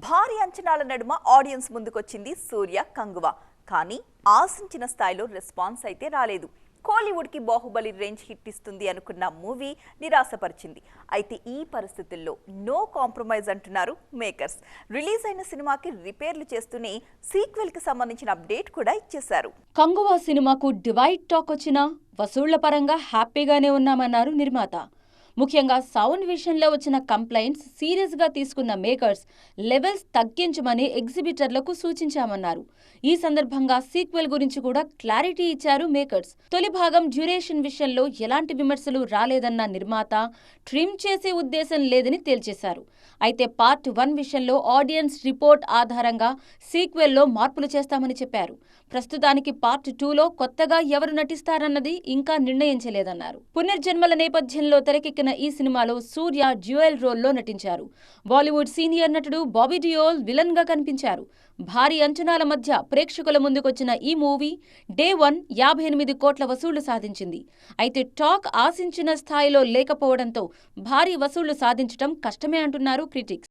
భారీ అంచనాల నడుమ ఆడియన్స్ ముందుకొచ్చింది సూర్య కంగువ. కానీ ఆశించిన స్థాయిలో రెస్పాన్స్ అయితే రాలేదు. కోలీవుడ్ కి బాహుబలి రేంజ్ హిట్ ఇస్తుంది అనుకున్న మూవీ నిరాశపరిచింది. అయితే ఈ పరిస్థితుల్లో నో కాంప్రమైజ్ అంటున్నారు మేకర్స్. రిలీజ్ అయిన సినిమాకి రిపేర్లు చేస్తూనే సీక్వెల్ కి సంబంధించిన అప్డేట్ కూడా ఇచ్చేశారు. కంగువ సినిమాకు డివైడ్ టాక్ వచ్చినా వసూళ్ల పరంగా హ్యాపీగానే ఉన్నామన్నారు నిర్మాత. ముఖ్యంగా సౌండ్ విషయంలో వచ్చిన కంప్లైంట్స్ సీరియస్ గా తీసుకున్న మేకర్స్ లెవెల్స్ తగ్గించమని ఎగ్జిబిటర్లకు సూచించామన్నారు. ఈ సందర్భంగా సీక్వెల్ గురించి కూడా క్లారిటీ ఇచ్చారు మేకర్స్. తొలి భాగం డ్యూరేషన్ విషయంలో ఎలాంటి విమర్శలు రాలేదన్న నిర్మాత ట్రిమ్ చేసే ఉద్దేశం లేదని తేల్చేశారు. అయితే పార్ట్ 1 విషయంలో ఆడియన్స్ రిపోర్ట్ ఆధారంగా సీక్వెల్లో మార్పులు చేస్తామని చెప్పారు. ప్రస్తుతానికి పార్ట్ 2లో కొత్తగా ఎవరు నటిస్తారన్నది ఇంకా నిర్ణయించలేదన్నారు. పునర్జన్మల నేపథ్యంలో తెరకెక్కిన ఈ సినిమాలో సూర్య డ్యూయల్ రోల్లో నటించారు. బాలీవుడ్ సీనియర్ నటుడు బాబీ డియోల్ విలన్ గా కనిపించారు. భారీ అంచనాల మధ్య ప్రేక్షకుల ముందుకొచ్చిన ఈ మూవీ డే 1 58 కోట్ల వసూళ్లు సాధించింది. అయితే టాక్ ఆశించిన స్థాయిలో లేకపోవడంతో భారీ వసూళ్లు సాధించడం కష్టమే అంటున్నారు క్రిటిక్స్.